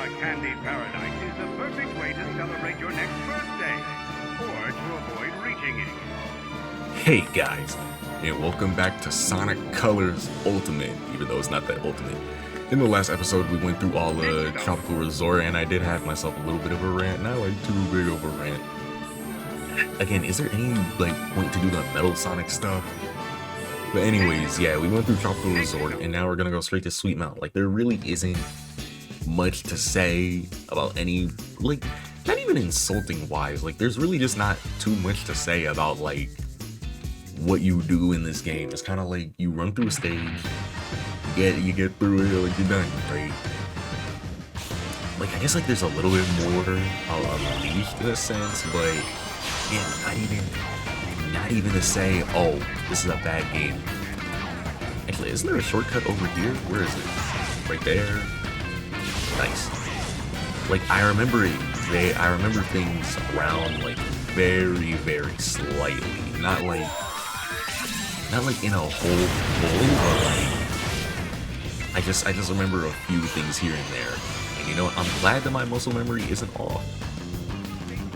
Our candy paradise is the perfect way to celebrate your next birthday, or to avoid reaching it. Hey guys, and welcome back to Sonic Colors Ultimate, even though it's not that ultimate. In the last episode, we went through all the Tropical Resort, and I did have myself a little bit of a rant, not like too big of a rant. Again, is there any point to do the Metal Sonic stuff? But anyways, yeah, we went through Tropical Resort, and now we're gonna go straight to Sweet Mount. Like, there really isn't much to say about any, not even insulting wise. Like, there's really just not too much to say about, what you do in this game. It's kind of like you run through a stage, you get through it, you're done, right? I guess there's a little bit more unleashed in a sense, but yeah, not even to say, oh, this is a bad game. Actually, isn't there a shortcut over here? Where is it? Right there. Nice. I remember it. I remember things around very, very slightly. Not in a whole but I just remember a few things here and there. And you know what? I'm glad that my muscle memory isn't off.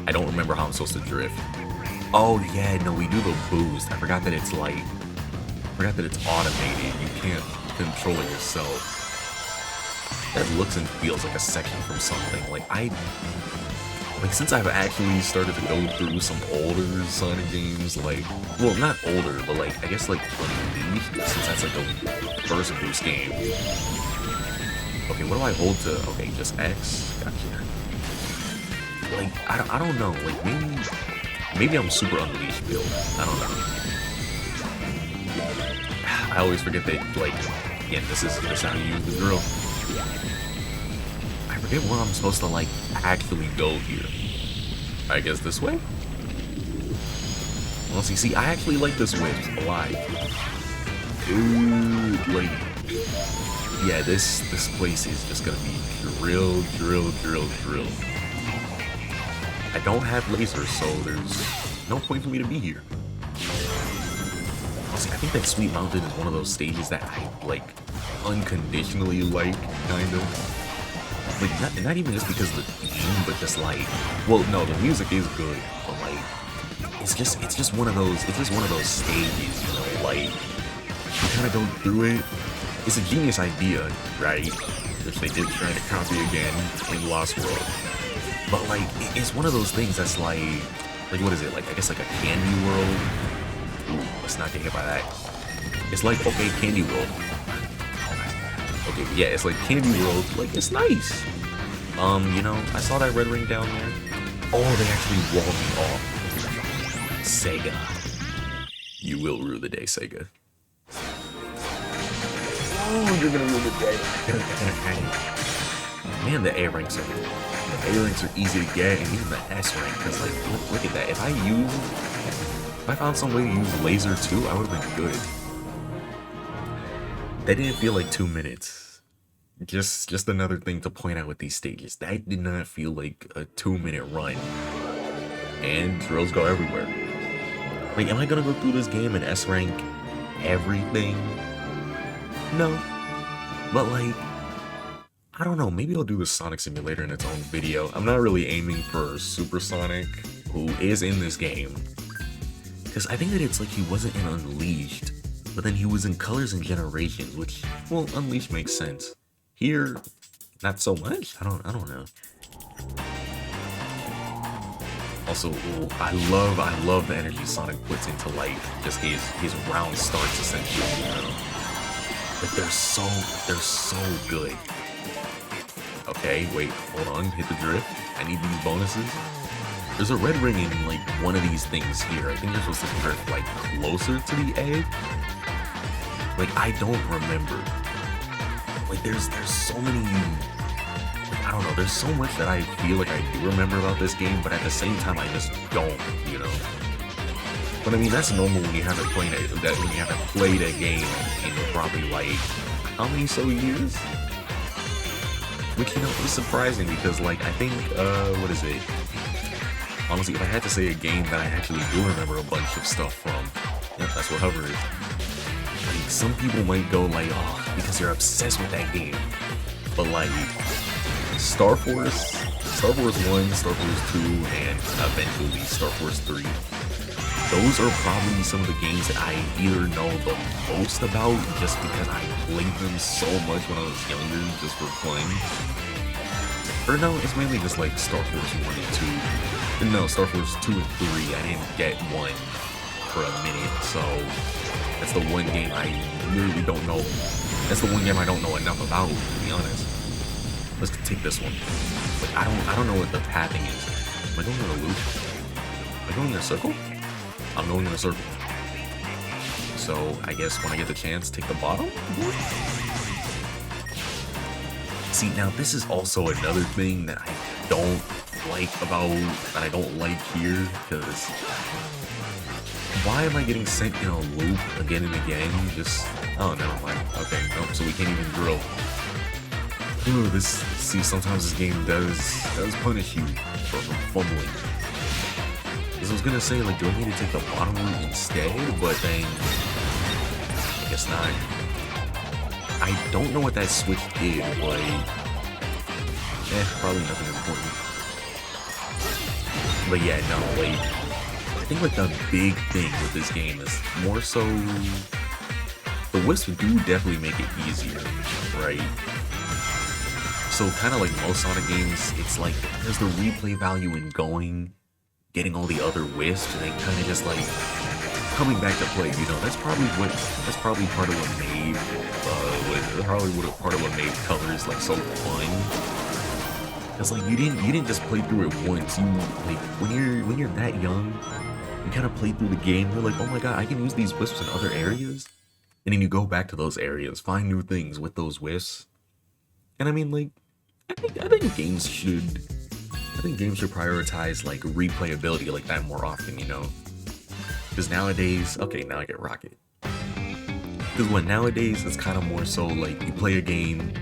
I don't remember how I'm supposed to drift. Oh yeah, no, we do the boost. I forgot that it's automated. You can't control it yourself. That looks and feels like a section from something. Since I've actually started to go through some older Sonic games, well, not older, but I guess Unleashed, since that's the first boost game. Okay, what do I hold to? Okay, just X. Gotcha. I don't know. Maybe I'm super Unleashed build. I don't know. I always forget that. Yeah, this is how you use the drill. I forget where I'm supposed to actually go here. I guess this way? Well, see, I actually like this whip a lot. Dude, yeah, this place is just gonna be drill. I don't have lasers, so there's no point for me to be here. See, I think that Sweet Mountain is one of those stages that I unconditionally kind of. Not even just because of the theme, but just well, no, the music is good, but it's just one of those stages, you know, you kind of go through it. It's a genius idea, right? Which they did try to copy again in Lost World. But it's one of those things that's what is it? I guess a Candy World. Ooh, let's not get hit by that. It's okay, Candy World. Okay, yeah, it's Candy World. It's nice. You know, I saw that red ring down there. Oh, they actually walled me off. Sega. You will rue the day, Sega. Oh, you're gonna rue the day. Man, the A ranks are easy to get, and even the S rank, because look at that. If I found some way to use laser too, I would have been good. That didn't feel like 2 minutes. Just another thing to point out with these stages. That did not feel like a 2-minute run. And drills go everywhere. Am I gonna go through this game and S rank everything? No. But I don't know, maybe I'll do the Sonic Simulator in its own video. I'm not really aiming for Super Sonic, who is in this game. Because I think that it's he wasn't in Unleashed, but then he was in Colors and Generations, which, well, Unleashed makes sense. Here, not so much. I don't know. Also, ooh, I love the energy Sonic puts into just his round starts essentially. You know, they're so good. Okay, wait, hold on, hit the drift. I need these bonuses. There's a red ring in one of these things here. I think you're supposed to drift closer to the egg. I don't remember. There's so many. I don't know. There's so much that I feel I do remember about this game, but at the same time, I just don't. You know. But I mean, that's normal when you haven't played a game in probably how many years? Which, you know, is surprising because I think what is it? Honestly, if I had to say a game that I actually do remember a bunch of stuff from, yep, that's what Hover is. Some people might go oh, because you're obsessed with that game. But Star Force 1, Star Force 2, and eventually Star Force 3. Those are probably some of the games that I either know the most about just because I played them so much when I was younger just for fun. Or no, it's mainly just like Star Force 1 and 2. No, Star Force 2 and 3, I didn't get 1 for a minute, so that's the one game I literally don't know. That's the one game I don't know enough about, to be honest. Let's take this one. Like, I don't know what the pathing is. Am I going in a loop? Am I going in a circle? I'm going in a circle. So I guess when I get the chance, take the bottom? See, now this is also another thing that I don't like here, because why am I getting sent in a loop again and again? Oh, never mind. Okay, nope, so we can't even drill. Ooh, sometimes this game does punish you for fumbling. Because I was gonna say, like, do I need to take the bottom route instead? But then, I guess not. I don't know what that switch did, but probably nothing important. But yeah, no, like, I think like the big thing with this game is more so the wisps do definitely make it easier, right? So kind of like most Sonic games, it's like there's the replay value in getting all the other wisps, and then kind of just like coming back to play. You know, that's probably part of what made part of what made Colors like so fun. It's like you didn't just play through it once. You like when you're that young, you kind of play through the game. You're like, oh my god, I can use these wisps in other areas, and then you go back to those areas, find new things with those wisps. And I mean, like, I think games should prioritize like replayability like that more often, you know? Because nowadays, okay, now I get Rocket. Because nowadays it's kind of more so like you play a game,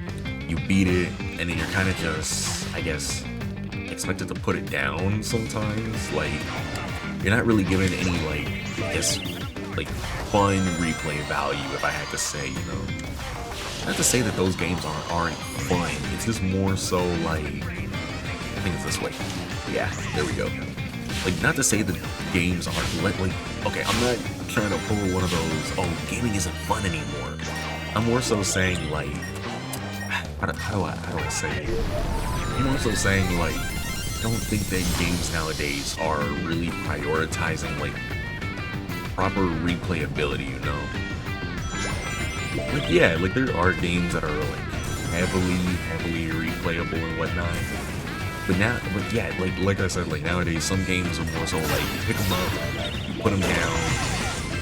you beat it, and then you're kind of just, I guess, expected to put it down sometimes. Like, you're not really given any like, I guess, like fun replay value, if I had to say, you know? Not to say that those games aren't fun. It's just more so like, I think it's this way. Yeah, there we go. Like, not to say that games aren't like, okay, I'm not trying to pull one of those, oh, gaming isn't fun anymore. I'm more so saying like, how do I say it? I'm more so saying like, I don't think that games nowadays are really prioritizing like proper replayability, you know? Like, yeah, like there are games that are like heavily replayable and whatnot. But yeah, like I said, like nowadays some games are more so like you pick them up, you put them down.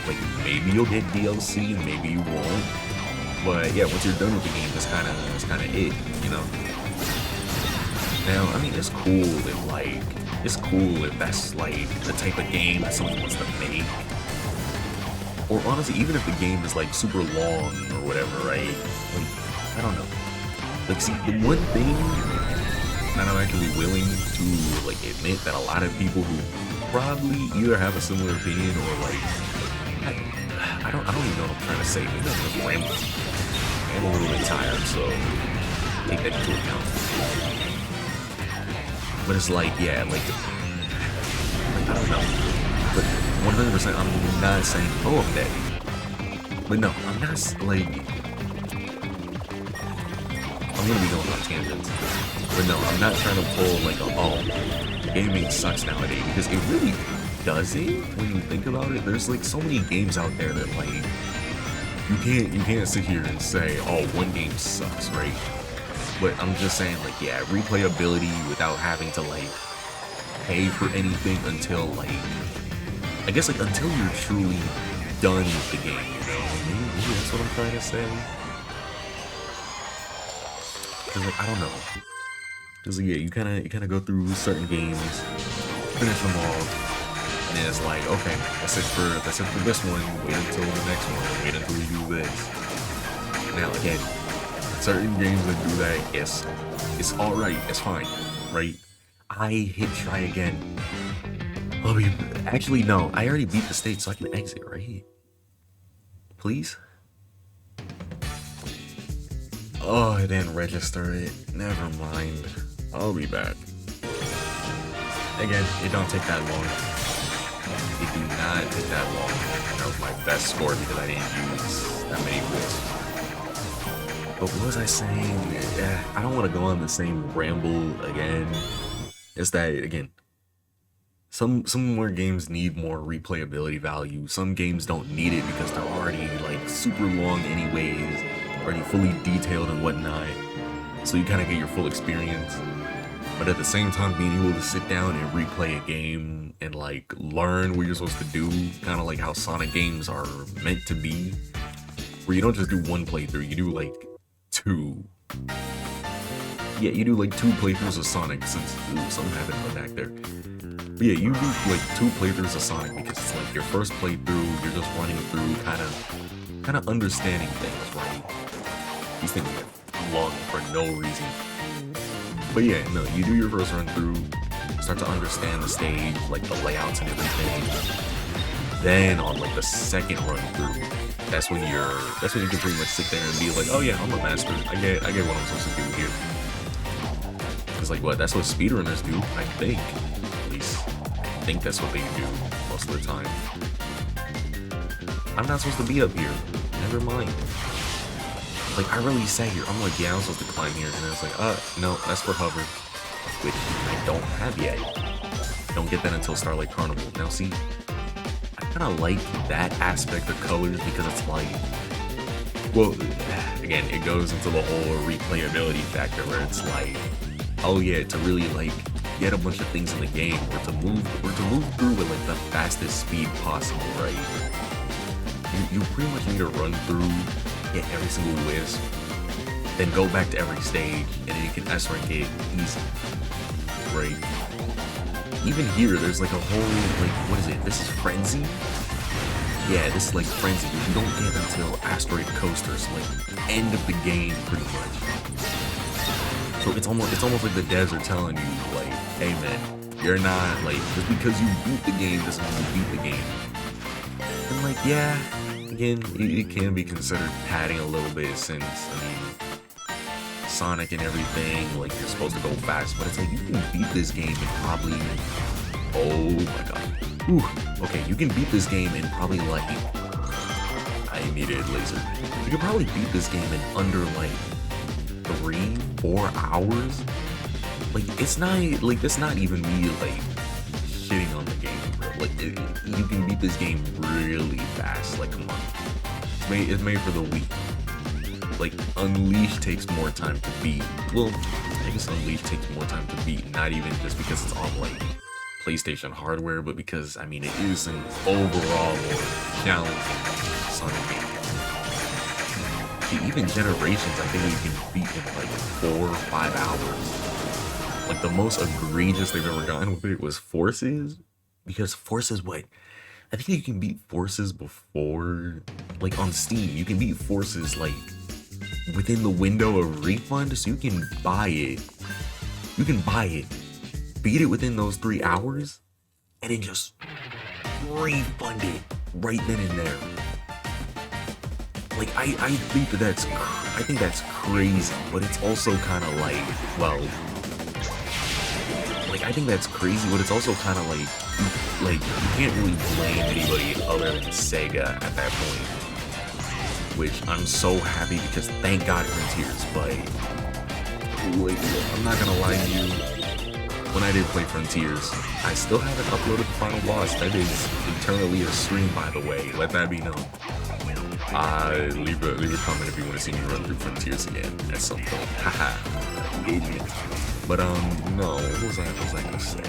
Like maybe you'll get DLC, maybe you won't. But yeah, once you're done with the game, that's kind of it, you know. Now, I mean, it's cool if that's like the type of game that someone wants to make. Or honestly, even if the game is like super long or whatever, right? Like, I don't know. Like, see, the one thing that I'm actually willing to like admit that a lot of people who probably either have a similar opinion or like, I don't even know what I'm trying to say. Maybe I'm just rambling. I'm a little bit tired, so take that into account. But it's like, yeah, like I don't know. But 100%, I'm not saying, oh, I'm dead. But no, I'm not, like, I'm gonna be going on tangents. But no, I'm not trying to pull, like, gaming sucks nowadays, because it really doesn't, when you think about it. There's, like, so many games out there that, like, you can't sit here and say, oh, one game sucks, right? But I'm just saying, like, yeah, replayability without having to, like, pay for anything until, like, I guess, like, until you're truly done with the game, you know? Maybe that's what I'm trying to say. Cause, like, I don't know. Cause, like, yeah, you kind of go through certain games, finish them all, and then it's like, okay, that's it for this one. Wait until the next one. Wait until we do this. Now, again, certain games that do that, yes, it's all right. It's fine, right? I hit try again. Oh, actually, no. I already beat the stage, so I can exit, right? Please? Oh, I didn't register it. Never mind. I'll be back. Again, it don't take that long. It do not take that long. That was my best score because I didn't use that many whips. But what was I saying? I don't want to go on the same ramble again. It's that, again, some more games need more replayability value. Some games don't need it because they're already like super long anyways, already fully detailed and whatnot. So you kind of get your full experience. But at the same time, being able to sit down and replay a game and like learn what you're supposed to do, kind of like how Sonic games are meant to be, where you don't just do one playthrough, you do like two. Yeah, you do like 2 playthroughs of Sonic, since something happened in the back there. But yeah, you do like 2 playthroughs of Sonic because it's like your first playthrough, you're just running through, kind of understanding things, right? These things get long for no reason. But yeah, no, you do your first run through, start to understand the stage, like the layouts and everything. Then on like the second run through, that's when you can pretty much sit there and be like, oh yeah, I'm a master. I get what I'm supposed to do here. Cause like what, that's what speedrunners do, I think. At least I think that's what they do most of the time. I'm not supposed to be up here. Never mind. Like, I really sat here. I'm like, yeah, I'm supposed to climb here. And I was like, no, that's for hover. Which I don't have yet. Don't get that until Starlight Carnival. Now, see, I kind of like that aspect of colors because it's like, well, again, it goes into the whole replayability factor where it's like, oh yeah, to really like get a bunch of things in the game or to move through with like the fastest speed possible, right? You pretty much need to run through, get every single wisp, then go back to every stage, and then you can S-rank it easy, right? Even here, there's like a whole, like, what is it? This is Frenzy? Yeah, this is like Frenzy, which you don't get until Asteroid Coasters, like, end of the game, pretty much. So it's almost like the devs are telling you, like, hey man, you're not, like, just because you beat the game doesn't mean you beat the game. And like, yeah, again, it can be considered padding a little bit since, I mean, Sonic and everything, like, you're supposed to go fast, but it's like, you can beat this game in probably, oh my god, ooh, okay, you can beat this game in probably, like, I needed laser, you can probably beat this game in under, like, 3-4 hours, like, it's not, like, that's not even me, like, shitting on the game, bro, like, you can beat this game really fast, like, come on, it's made for the Wii. Like, Unleashed takes more time to beat. Well, I guess Unleashed takes more time to beat, not even just because it's on, like, PlayStation hardware, but because, I mean, it is an overall more challenging Sonic game. Even Generations, I think you can beat in, like, 4 or 5 hours. Like, the most egregious they've ever gotten with it was Forces, because Forces, what? I think you can beat Forces before, like, on Steam, you can beat Forces, like, within the window of refund, so you can buy it, beat it within those 3 hours, and then just refund it right then and there. Like, I think that's crazy, but it's also kind of like, well, like, I think that's crazy, but it's also kind of like, you can't really blame anybody other than Sega at that point. Which I'm so happy because thank God Frontiers, but like, I'm not gonna lie to you, when I did play Frontiers, I still haven't uploaded the final boss. That is eternally a stream, by the way, let that be known. Leave a comment if you want to see me run through Frontiers again at some point. Haha, engagement. But no, what was I gonna say?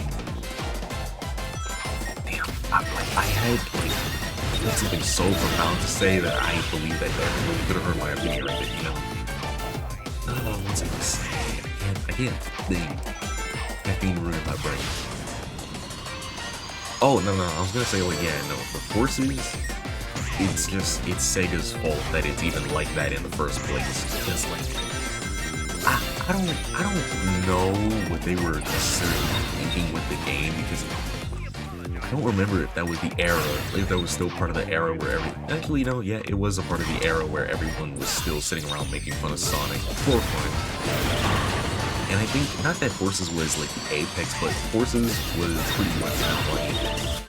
Damn, I had like, that's something so profound to say that I believe that really could have hurt my opinion right there, you know? What's I gonna say? I can't think. Caffeine ruined my brain. Oh, no, I was gonna say, like, yeah, no, the Forces, it's Sega's fault that it's even like that in the first place. Because, like, I don't know what they were necessarily thinking with the game, because don't remember if that was the era, if that was still part of the era where actually, you know, yeah, it was a part of the era where everyone was still sitting around making fun of Sonic for fun. And I think, not that Forces was like the apex, but Forces was pretty much like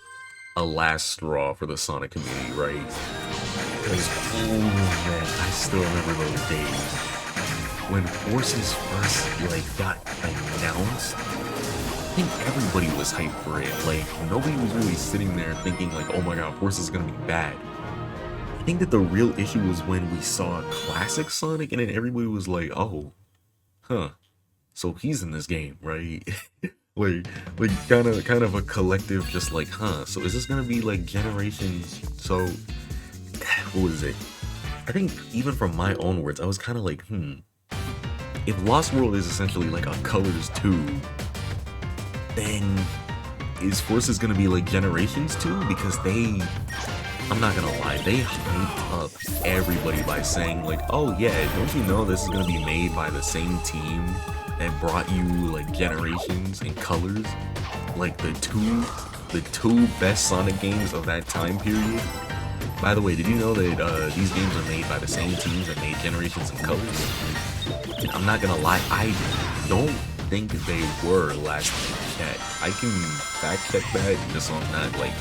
a last straw for the Sonic community, right? Because, oh man, I still remember those days. When Forces first, like, got announced, I think everybody was hyped for it. Like, nobody was really sitting there thinking like, oh my god, Force is gonna be bad. I think that the real issue was when we saw classic Sonic and then everybody was like, oh, huh, so he's in this game, right? like kind of a collective just like, huh, so is this gonna be like Generations? So what was it? I think even from my own words, I was kind of like, if Lost World is essentially like a Colors 2, then is Forces gonna be like Generations 2? Because I'm not gonna lie, they hyped up everybody by saying like, oh yeah, don't you know this is gonna be made by the same team that brought you like Generations and Colors? Like the two best Sonic games of that time period. By the way, did you know that these games are made by the same teams that made Generations and Colors? I'm not gonna lie, I don't think they were last check. I can fact check that just on not like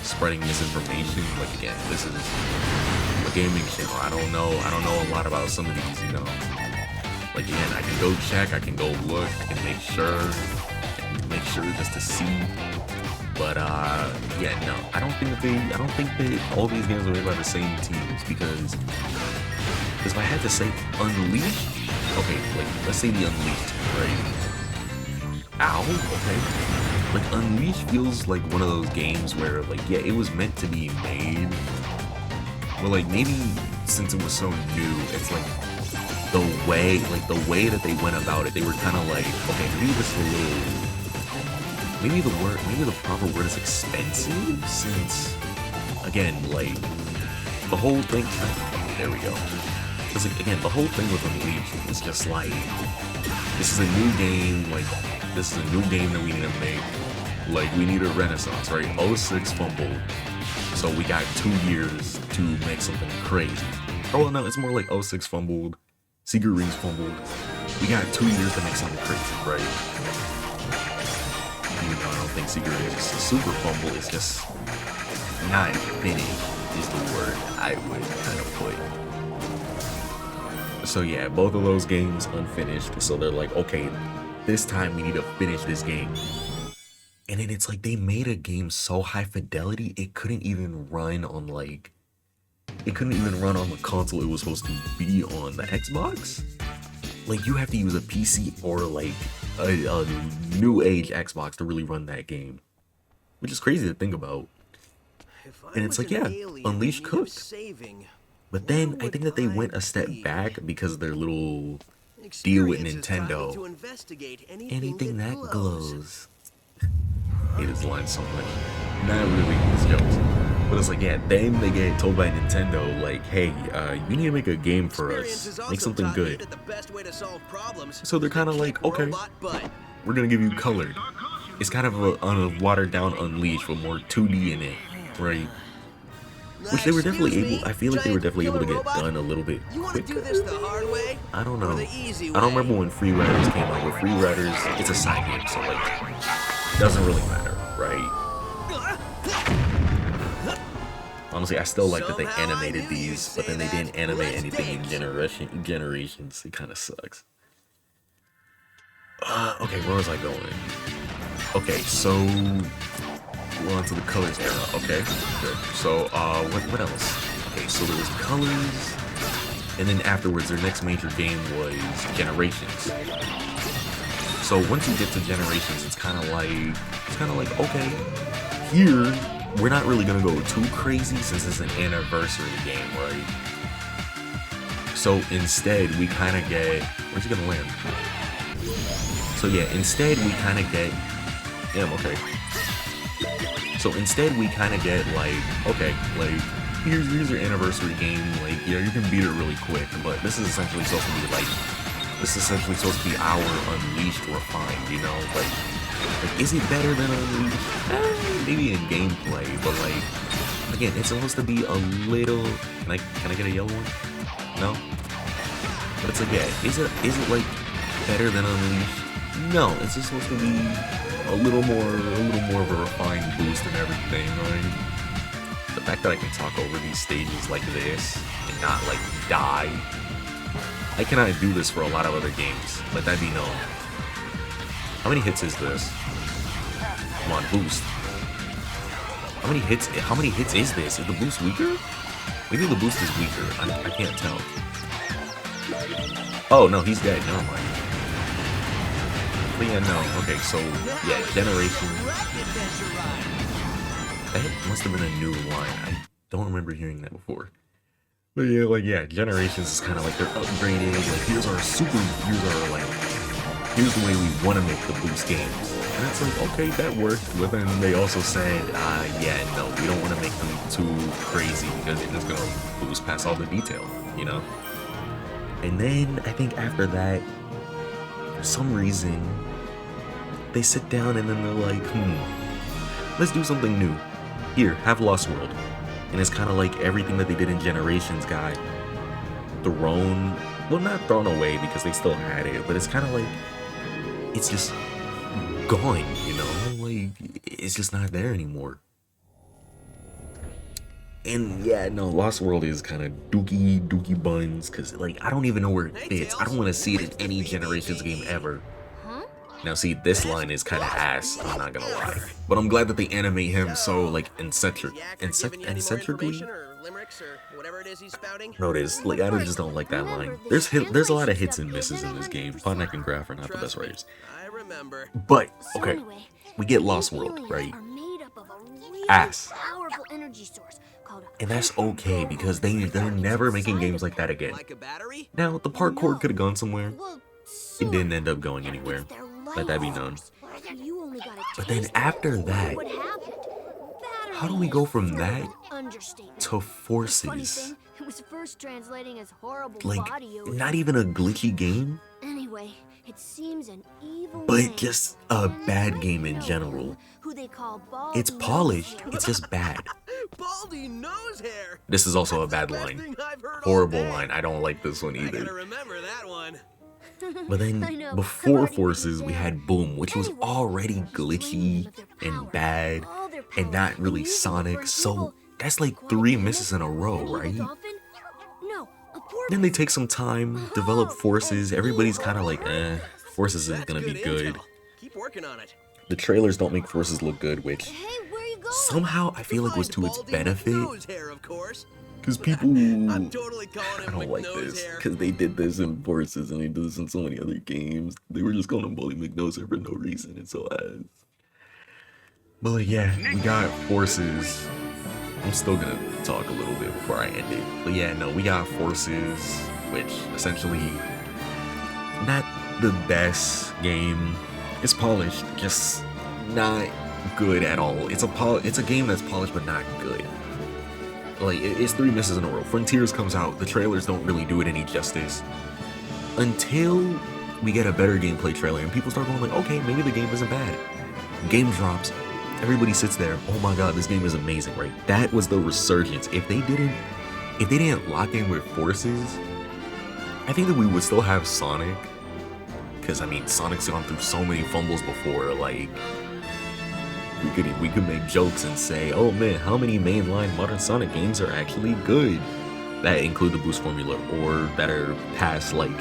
spreading misinformation. Like again, this is a gaming channel. I don't know a lot about some of these, you know. Like again, I can go check, I can go look, I can make sure just to see. But yeah, no, I don't think that all these games are made by the same teams because if I had to say Unleashed, okay, like let's say the Unleashed, right? Ow, okay. Like Unleashed feels like one of those games where like, yeah, it was meant to be made, but like maybe since it was so new, it's like the way that they went about it, they were kind of like, okay, maybe this is a little, maybe the proper word is expensive, since again, like the whole thing, there we go. Because like, again, the whole thing with Unleashed was just like, this is a new game, like this is a new game that we need to make. Like we need a renaissance, right? 06 fumbled, so we got 2 years to make something crazy. Oh well, no, it's more like 06 fumbled, Seakerzx fumbled. We got 2 years to make something crazy, right? Even though I don't think Seakerzx is a super fumble, it's just not finished is the word I would kind of put. So yeah, both of those games unfinished. So they're like, okay, this time we need to finish this game. And then it's like they made a game so high fidelity it couldn't even run on the console it was supposed to be on, the Xbox. Like you have to use a PC or like a new age Xbox to really run that game, which is crazy to think about. And it's like, yeah, Unleashed cooked. But then I think that they went a step back because of their little deal with Nintendo. Anything that glows. I hate this line so much. Not really, it's jokes. But it's like, yeah, then they get told by Nintendo, like, hey, you need to make a game for us. Make something good. So they're kind of like, okay, we're going to give you color. It's kind of a watered down Unleashed with more 2D in it, right? Which they were definitely able, I feel like they were definitely able to get done a little bit quicker. I don't know. I don't remember when Free Riders came out, but Free Riders, it's a side game, so like, it doesn't really matter, right? Honestly, I still like that they animated these, but then they didn't animate anything in Generations. It kind of sucks. Okay, where was I going? Okay, so we're on to the Colors era. Okay, good. So, what else? Okay, so there was Colors, and then afterwards, their next major game was Generations. So once you get to Generations, it's kind of like, okay, here we're not really gonna go too crazy since it's an anniversary game, right? So instead, we kind of get, where's he gonna land? So yeah, instead we kind of get, damn, okay. So instead we kind of get like, okay, like here's your anniversary game, like yeah, you can beat it really quick, but this is essentially supposed to be like, this is essentially supposed to be our Unleashed refined, you know, like Like, is it better than Unleashed? Maybe in gameplay, but like, again, it's supposed to be a little. Can I get a yellow one? No. But it's like, yeah, is it like better than Unleashed? No, it's just supposed to be a little more of a refined boost and everything, right? The fact that I can talk over these stages like this and not like die. I cannot do this for a lot of other games. Let that be known. How many hits is this? Come on, boost. How many hits is this? Is the boost weaker? Maybe the boost is weaker. I can't tell. Oh no, he's dead. Never mind. But yeah, no. Okay, so yeah, Generation. That must have been a new line. I don't remember hearing that before. But yeah, like, yeah, Generations is kind of like they're upgraded. Like, here's our here's the way we want to make the boost games. And it's like, okay, that worked. But then they also said, yeah, no, we don't want to make them too crazy because they're just gonna boost past all the detail, you know? And then I think after that, for some reason, they sit down and then they're like, let's do something new. Here, have Lost World. And it's kind of like everything that they did in Generations got thrown, well, not thrown away because they still had it, but it's kind of like, it's just gone, you know? Like, it's just not there anymore. And yeah, no, Lost World is kind of dookie buns, because, like, I don't even know where it fits. I don't want to see it in any Generations game ever. Now, see, this line is kind of ass, I'm not gonna lie. But I'm glad that they animate him so, like, eccentrically. No, it is. Like, I just don't like that line. There's a lot of hits and misses in this game. Podneck and Graph are not the best writers. But, okay, we get Lost World, right? Ass. And that's okay, because they're never making games like that again. Now, the parkour could have gone somewhere. It didn't end up going anywhere. Let that be known. But then after that, how do we go from that to Forces? Like, not even a glitchy game, but just a bad game in general. It's polished, it's just bad. This is also a bad line. Horrible line. I don't like this one either. But then, before Forces, we had Boom, which was already glitchy and bad and not really Sonic, so that's like 3 misses in a row, right? Then they take some time, develop Forces, everybody's kind of like, Forces isn't gonna be good. The trailers don't make Forces look good, which somehow I feel like was to its benefit. Because people, I don't like this, because they did this in Forces and they did this in so many other games. They were just calling him Bully McNoser for no reason, and so ass. But like, yeah, we got Forces. I'm still gonna talk a little bit before I end it. But yeah, no, we got Forces, which essentially, not the best game. It's polished, just not good at all. It's a game that's polished but not good. Like, it's 3 misses in a row. Frontiers comes out, the trailers don't really do it any justice. Until we get a better gameplay trailer and people start going like, okay, maybe the game isn't bad. Game drops, everybody sits there, oh my god, this game is amazing, right? That was the resurgence. If they didn't lock in with Forces, I think that we would still have Sonic. Because, I mean, Sonic's gone through so many fumbles before, like, we could make jokes and say, oh man, how many mainline modern Sonic games are actually good? That include the boost formula, or that are past, like,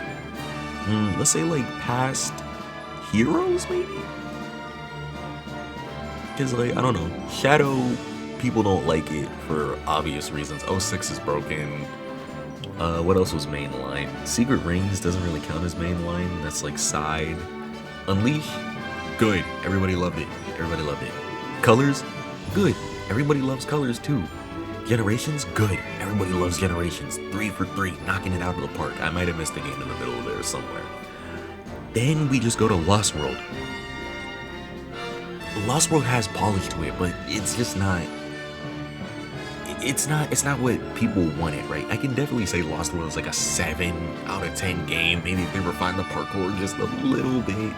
let's say, like, past Heroes, maybe? Because, like, I don't know, Shadow, people don't like it for obvious reasons. 06 is broken. What else was mainline? Secret Rings doesn't really count as mainline, that's like side. Unleash, good, everybody loved it. Colors, good, everybody loves Colors too. Generations, good, everybody loves Generations. 3 for 3, knocking it out of the park. I might have missed a game in the middle there somewhere. Then we just go to Lost World. Lost World has polish to it, but it's just not. It's not what people wanted, right? I can definitely say Lost World is like a 7 out of 10 game. Maybe if they refine the parkour just a little bit.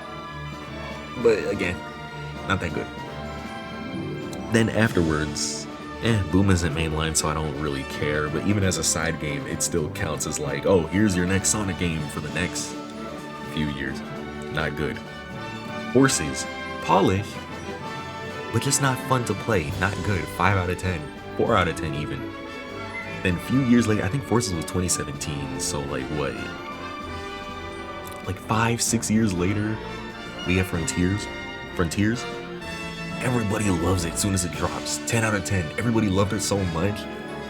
But again, not that good. Then afterwards, Boom isn't mainline, so I don't really care, but even as a side game, it still counts as like, oh, here's your next Sonic game for the next few years. Not good. Horses, polish, but just not fun to play. Not good. 5 out of 10. 4 out of 10 even. Then a few years later, I think Forces was 2017, so like what? Like 5-6 years later, we have Frontiers. Everybody loves it as soon as it drops. 10 out of 10. Everybody loved it so much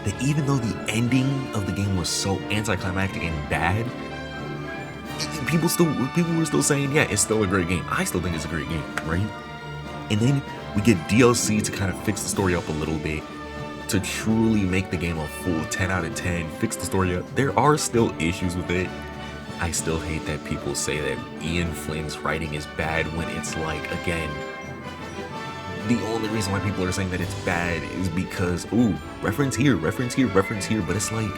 that even though the ending of the game was so anticlimactic and bad, people were still saying, yeah, it's still a great game. I still think it's a great game, right? And then we get DLC to kind of fix the story up a little bit, to truly make the game a full 10 out of 10, fix the story up. There are still issues with it. I still hate that people say that Ian Flynn's writing is bad when it's like, again, the only reason why people are saying that it's bad is because, ooh, reference here, but it's like,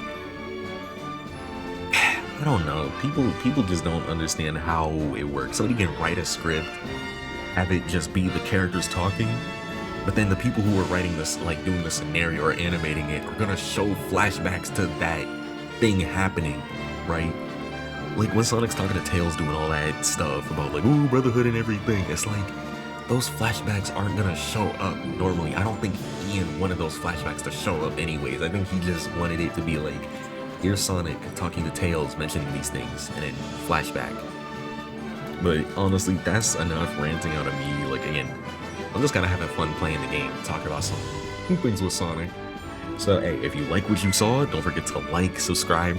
I don't know, people just don't understand how it works. So you can write a script, have it just be the characters talking, but then the people who are writing this, like doing the scenario or animating it, are gonna show flashbacks to that thing happening, right? Like when Sonic's talking to Tails doing all that stuff about like, ooh, brotherhood and everything, it's like, those flashbacks aren't gonna show up normally. I don't think Ian wanted those flashbacks to show up anyways. I think he just wanted it to be like, here's Sonic talking to Tails, mentioning these things, and then flashback. But honestly, that's enough ranting out of me. Like, again, I'm just kind of having fun playing the game, talking about some things with Sonic. So hey, if you like what you saw, don't forget to like, subscribe,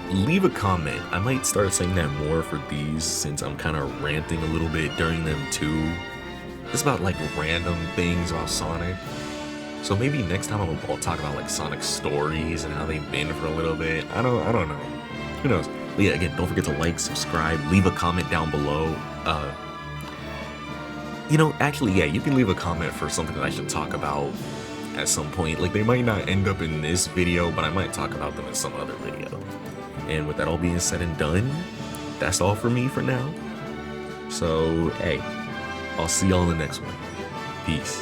leave a comment. I might start saying that more for these, since I'm kind of ranting a little bit during them too. Just about like random things about Sonic. So maybe next time I'll talk about like Sonic stories and how they've been for a little bit. I don't know. Who knows? But yeah, again, don't forget to like, subscribe, leave a comment down below. You know, actually, yeah, you can leave a comment for something that I should talk about at some point. Like, they might not end up in this video, but I might talk about them in some other video. And with that all being said and done, that's all for me for now. So, hey, I'll see y'all in the next one. Peace.